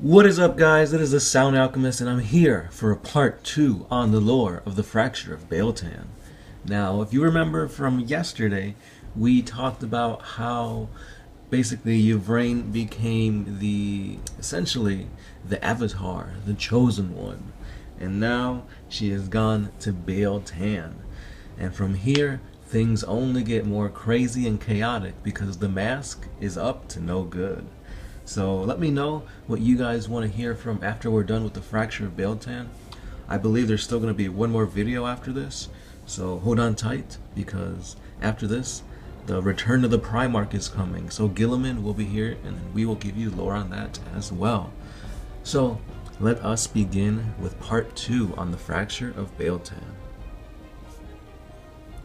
What is up, guys? It is the Sound Alchemist, and I'm here for a part 2 on the lore of the Fracture of Biel-Tan. Now, if you remember from yesterday, we talked about how basically Yvraine became essentially the Avatar, the Chosen One. And now she has gone to Biel-Tan. And from here, things only get more crazy and chaotic because the mask is up to no good. So let me know what you guys want to hear from after we're done with the Fracture of Biel-Tan. I believe there's still going to be one more video after this, so hold on tight, because after this, the Return of the Primarch is coming. So Gilliman will be here, and then we will give you lore on that as well. So let us begin with part 2 on the Fracture of Biel-Tan.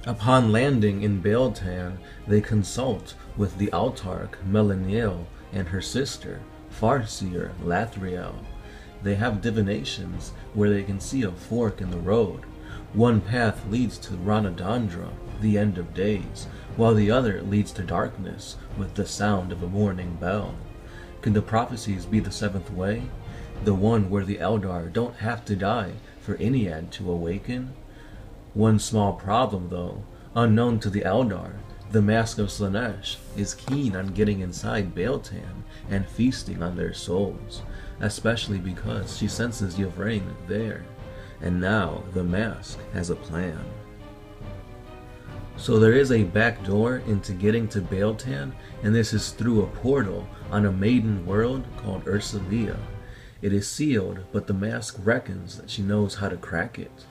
Upon landing in Biel-Tan, they consult with the Autarch Melaniel and her sister, Farseer Lathriel. They have divinations where they can see a fork in the road. One path leads to Ranadandra, the end of days, while the other leads to darkness with the sound of a morning bell. Can the prophecies be the seventh way? The one where the Eldar don't have to die for Ennead to awaken? One small problem though, unknown to the Eldar, the Mask of Slaanesh is keen on getting inside Biel-Tan and feasting on their souls, especially because she senses Yvraine there, and now the Mask has a plan. So there is a back door into getting to Biel-Tan, and this is through a portal on a maiden world called Ursalia. It is sealed, but the Mask reckons that she knows how to crack it.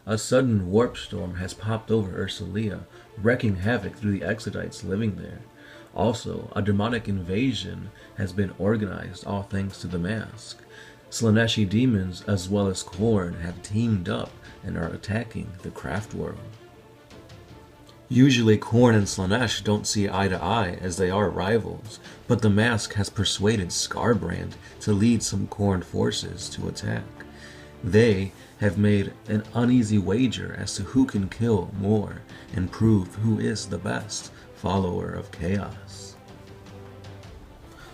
A sudden warp storm has popped over Ursalia, wreaking havoc through the Exodites living there. Also, a demonic invasion has been organized, all thanks to the Mask. Slaaneshi demons as well as Khorne have teamed up and are attacking the craft world. Usually Khorne and Slaanesh don't see eye to eye as they are rivals, but the Mask has persuaded Skarbrand to lead some Khorne forces to attack. They have made an uneasy wager as to who can kill more and prove who is the best follower of chaos.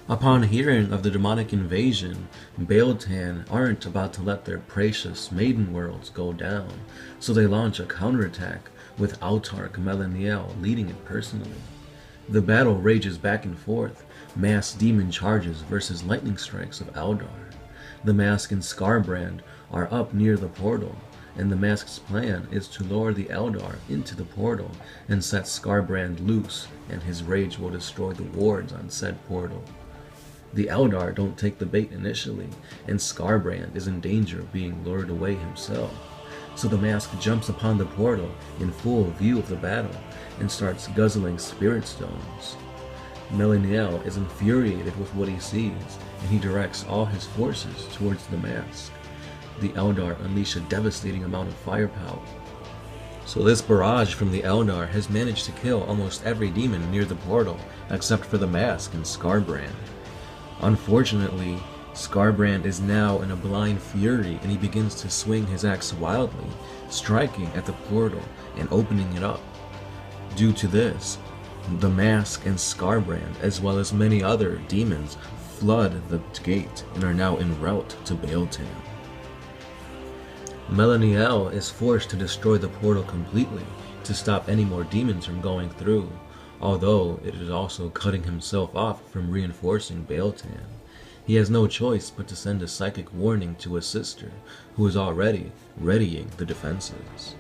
Upon hearing of the demonic invasion, Biel-Tan aren't about to let their precious maiden worlds go down, so they launch a counterattack with Autarch Melaniel leading it personally. The battle rages back and forth, mass demon charges versus lightning strikes of Eldar. The Mask and Skarbrand are up near the portal, and the Mask's plan is to lure the Eldar into the portal and set Skarbrand loose, and his rage will destroy the wards on said portal. The Eldar don't take the bait initially, and Skarbrand is in danger of being lured away himself. So the Mask jumps upon the portal in full view of the battle and starts guzzling spirit stones. Melaniel is infuriated with what he sees, and he directs all his forces towards the Mask. The Eldar unleash a devastating amount of firepower. So this barrage from the Eldar has managed to kill almost every demon near the portal, except for the Mask and Skarbrand. Unfortunately, Skarbrand is now in a blind fury, and he begins to swing his axe wildly, striking at the portal and opening it up. Due to this, the Mask and Skarbrand, as well as many other demons, flood the gate and are now en route to Biel-Tan. Melaniel is forced to destroy the portal completely to stop any more demons from going through, although it is also cutting himself off from reinforcing Biel-Tan. He has no choice but to send a psychic warning to his sister, who is already readying the defenses.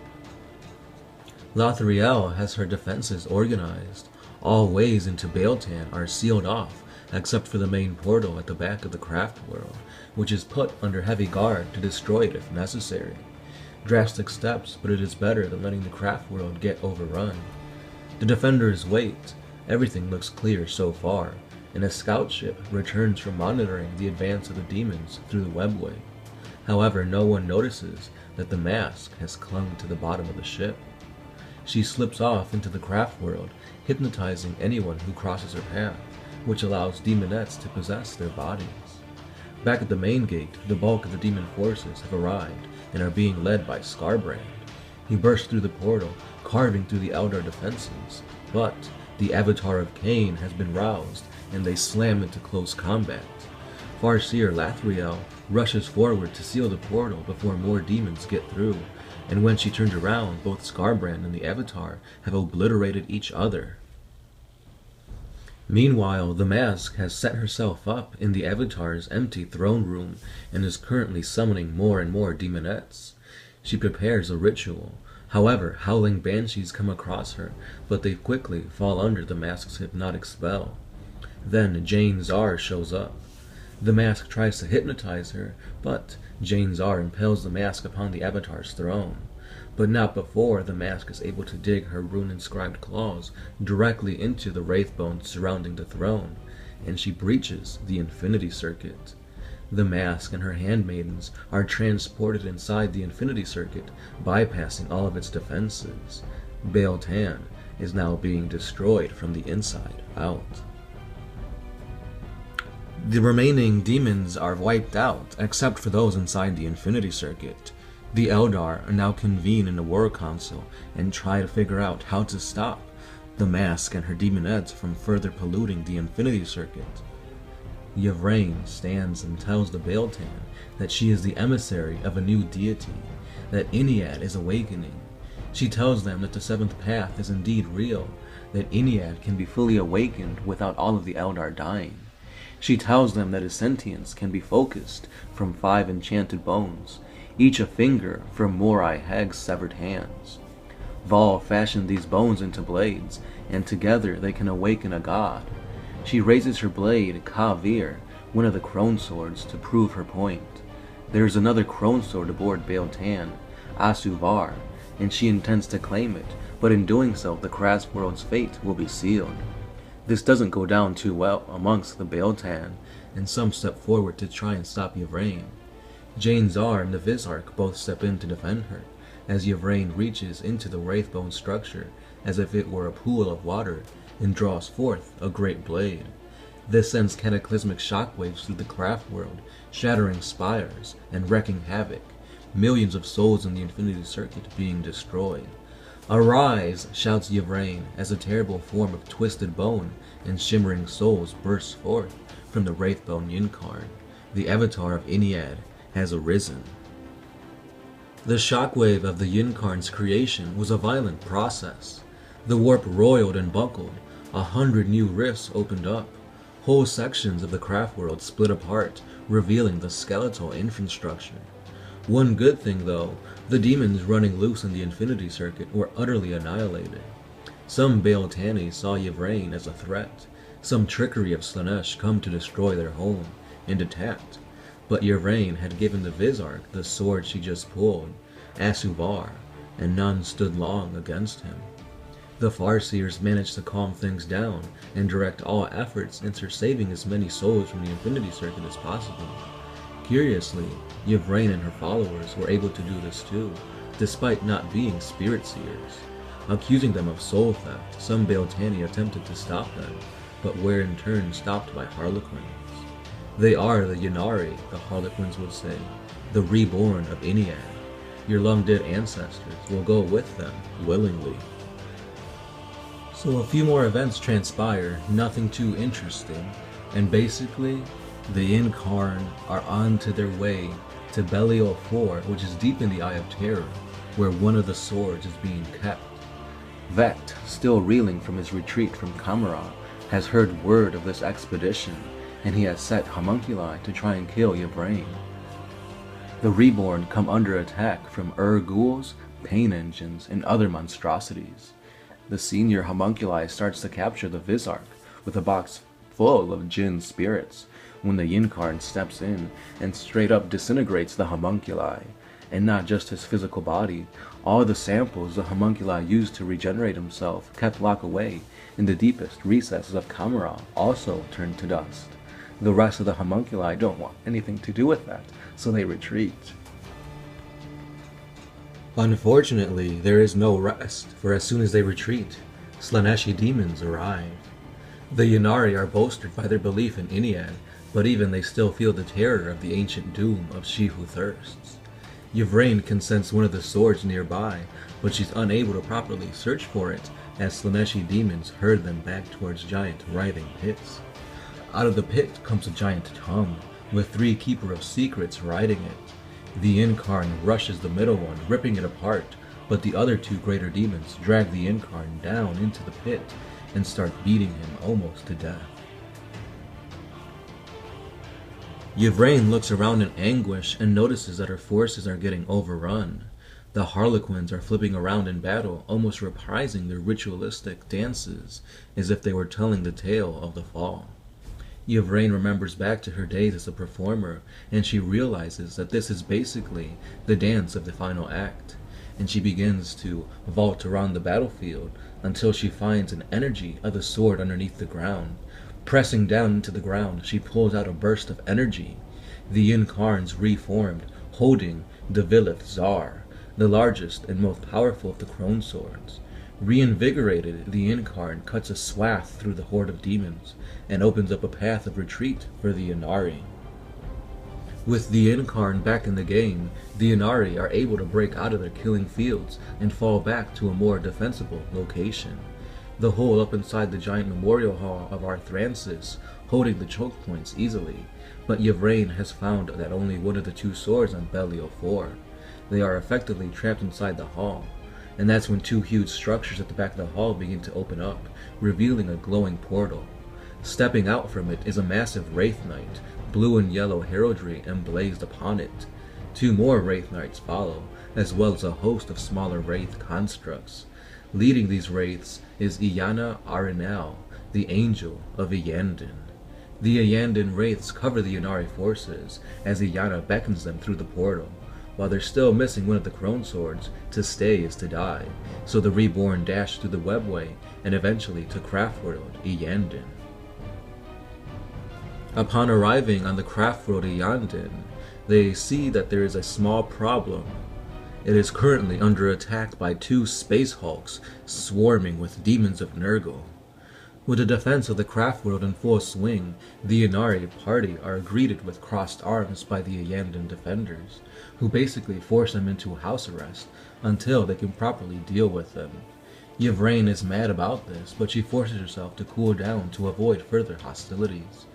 Lathriel has her defenses organized. All ways into Biel-Tan are sealed off, except for the main portal at the back of the craft world, which is put under heavy guard to destroy it if necessary. Drastic steps, but it is better than letting the craft world get overrun. The defenders wait. Everything looks clear so far, and a scout ship returns from monitoring the advance of the demons through the webway. However, no one notices that the Mask has clung to the bottom of the ship. She slips off into the craft world, hypnotizing anyone who crosses her path, which allows demonettes to possess their bodies. Back at the main gate, the bulk of the demon forces have arrived and are being led by Skarbrand. He bursts through the portal, carving through the Eldar defenses, but the Avatar of Cain has been roused and they slam into close combat. Farseer Lathriel rushes forward to seal the portal before more demons get through, and when she turns around, both Skarbrand and the Avatar have obliterated each other. Meanwhile, the Mask has set herself up in the Avatar's empty throne room and is currently summoning more and more demonettes. She prepares a ritual. However, howling banshees come across her, but they quickly fall under the Mask's hypnotic spell. Then Jane Zar shows up. The Mask tries to hypnotize her, but Jane Zar impales the Mask upon the Avatar's throne. But not before the Mask is able to dig her rune-inscribed claws directly into the wraith bones surrounding the throne, and she breaches the Infinity Circuit. The Mask and her handmaidens are transported inside the Infinity Circuit, bypassing all of its defenses. Biel-Tan is now being destroyed from the inside out. The remaining demons are wiped out, except for those inside the Infinity Circuit. The Eldar are now convened in a war council and try to figure out how to stop the Mask and her demonettes from further polluting the Infinity Circuit. Yvraine stands and tells the Biel-Tan that she is the emissary of a new deity, that Iniad is awakening. She tells them that the seventh path is indeed real, that Iniad can be fully awakened without all of the Eldar dying. She tells them that his sentience can be focused from 5 enchanted bones, each a finger from Morai Hag's severed hands. Val fashioned these bones into blades, and together they can awaken a god. She raises her blade, Ka-Vir, one of the Crone Swords, to prove her point. There is another Crone Sword aboard Biel-Tan, Asuvar, and she intends to claim it, but in doing so the Crass World's fate will be sealed. This doesn't go down too well amongst the Biel-Tan, and some step forward to try and stop Yvraine. Jane Zar and the Vizarch both step in to defend her, as Yvraine reaches into the Wraithbone structure as if it were a pool of water, and draws forth a great blade. This sends cataclysmic shockwaves through the craft world, shattering spires and wreaking havoc, millions of souls in the Infinity Circuit being destroyed. "Arise!" shouts Yvraine as a terrible form of twisted bone and shimmering souls bursts forth from the Wraithbone Yinkarn. The Avatar of Iniad has arisen. The shockwave of the Yinkarn's creation was a violent process. The warp roiled and buckled, 100 new rifts opened up, whole sections of the craft world split apart, revealing the skeletal infrastructure. One good thing though, the demons running loose in the Infinity Circuit were utterly annihilated. Some Biel-Tani saw Yvraine as a threat, some trickery of Slaanesh come to destroy their home, and attacked. But Yvraine had given the Vizarch the sword she just pulled, Asuvar, and none stood long against him. The Farseers managed to calm things down and direct all efforts into saving as many souls from the Infinity Circuit as possible. Curiously, Yvraine and her followers were able to do this too, despite not being spirit seers. Accusing them of soul theft, some Biel-Tani attempted to stop them, but were in turn stopped by Harlequins. They are the Ynnari, the Harlequins would say, the reborn of Iniad. Your long-dead ancestors will go with them willingly. So a few more events transpire, nothing too interesting, and basically, the Yinkarn are on to their way to Belial 4, which is deep in the Eye of Terror, where one of the swords is being kept. Vect, still reeling from his retreat from Kamara, has heard word of this expedition, and he has set homunculi to try and kill Yvraine. The Reborn come under attack from ghouls, pain engines, and other monstrosities. The senior homunculi starts to capture the Vizarch with a box full of Jinn spirits, when the Yinkarn steps in and straight up disintegrates the homunculi, and not just his physical body, all the samples the homunculi used to regenerate himself kept locked away in the deepest recesses of Kamara also turned to dust. The rest of the homunculi don't want anything to do with that, so they retreat. Unfortunately, there is no rest, for as soon as they retreat, Slaaneshi demons arrive. The Ynnari are bolstered by their belief in Iniad, but even they still feel the terror of the ancient doom of She Who Thirsts. Yvraine can sense one of the swords nearby, but she's unable to properly search for it, as Slaaneshi demons herd them back towards giant writhing pits. Out of the pit comes a giant tongue, with 3 Keeper of Secrets riding it. The Incarn rushes the middle one, ripping it apart, but the other 2 greater demons drag the Incarn down into the pit and start beating him almost to death. Yvraine looks around in anguish and notices that her forces are getting overrun. The Harlequins are flipping around in battle, almost reprising their ritualistic dances, as if they were telling the tale of the fall. Yvraine remembers back to her days as a performer, and she realizes that this is basically the dance of the final act, and she begins to vault around the battlefield until she finds an energy of the sword underneath the ground. Pressing down into the ground, she pulls out a burst of energy. The Incarns reformed, holding the Vilith Tsar, the largest and most powerful of the Crone Swords. Reinvigorated, the Incarn cuts a swath through the horde of demons and opens up a path of retreat for the Inari. With the Incarn back in the game, the Inari are able to break out of their killing fields and fall back to a more defensible location. The hole up inside the giant memorial hall of Arthransis, holding the choke points easily, but Yvraine has found that only one of the 2 swords on Belial 4. They are effectively trapped inside the hall, and that's when 2 huge structures at the back of the hall begin to open up, revealing a glowing portal. Stepping out from it is a massive Wraith Knight, blue and yellow heraldry emblazed upon it. 2 more Wraith Knights follow, as well as a host of smaller Wraith constructs. Leading these Wraiths is Iana Arenal, the Angel of Iyanden. The Iyanden Wraiths cover the Inari forces as Iana beckons them through the portal. While they're still missing one of the Crone Swords, to stay is to die, so the Reborn dash through the webway and eventually to Craftworld Iyanden. Upon arriving on the Craftworld Iyanden, they see that there is a small problem. It is currently under attack by 2 Space Hulks swarming with demons of Nurgle. With the defense of the Craftworld in full swing, the Inari party are greeted with crossed arms by the Iyanden defenders, who basically force them into house arrest until they can properly deal with them. Yvraine is mad about this, but she forces herself to cool down to avoid further hostilities.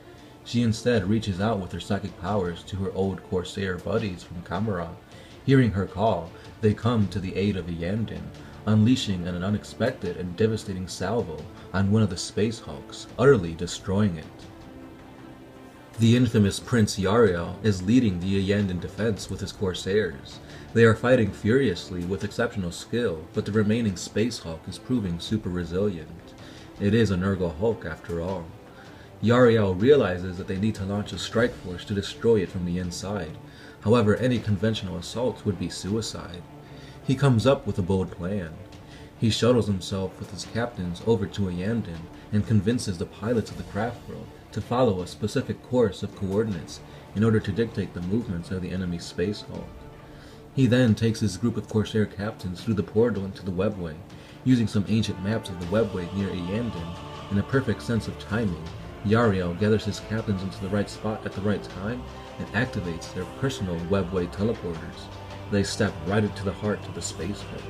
She instead reaches out with her psychic powers to her old Corsair buddies from Camera. Hearing her call, they come to the aid of Iyanden, unleashing an unexpected and devastating salvo on one of the Space Hulks, utterly destroying it. The infamous Prince Yariel is leading the Iyanden defense with his Corsairs. They are fighting furiously with exceptional skill, but the remaining Space Hulk is proving super resilient. It is a Nurgle Hulk after all. Yariel realizes that they need to launch a strike force to destroy it from the inside. However, any conventional assault would be suicide. He comes up with a bold plan. He shuttles himself with his captains over to Iyanden and convinces the pilots of the Craftworld to follow a specific course of coordinates in order to dictate the movements of the enemy Space Hulk. He then takes his group of Corsair captains through the portal into the webway, using some ancient maps of the webway near Iyanden. In a perfect sense of timing, Yariel gathers his captains into the right spot at the right time and activates their personal webway teleporters. They step right into the heart of the Space Hulk.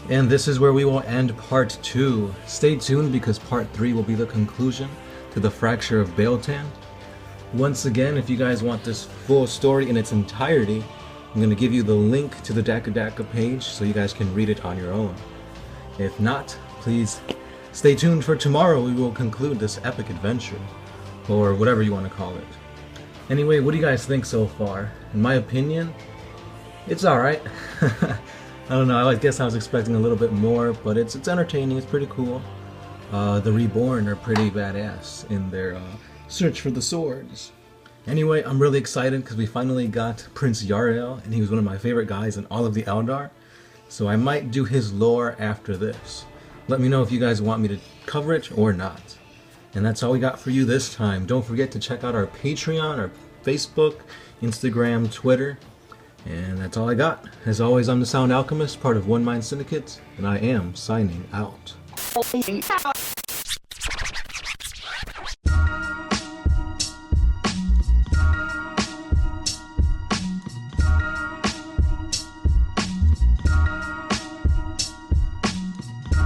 And this is where we will end part 2. Stay tuned because part 3 will be the conclusion to the Fracture of Biel-Tan. Once again, if you guys want this full story in its entirety, I'm going to give you the link to the Daka Daka page so you guys can read it on your own. If not, please stay tuned for tomorrow. We will conclude this epic adventure, or whatever you want to call it. Anyway, what do you guys think so far? In my opinion, it's alright. I don't know, I guess I was expecting a little bit more, but it's entertaining, it's pretty cool. The Reborn are pretty badass in their search for the swords. Anyway, I'm really excited because we finally got Prince Yariel, and he was one of my favorite guys in all of the Eldar. So I might do his lore after this. Let me know if you guys want me to cover it or not. And that's all we got for you this time. Don't forget to check out our Patreon, our Facebook, Instagram, Twitter. And that's all I got. As always, I'm the Sound Alchemist, part of One Mind Syndicate, and I am signing out.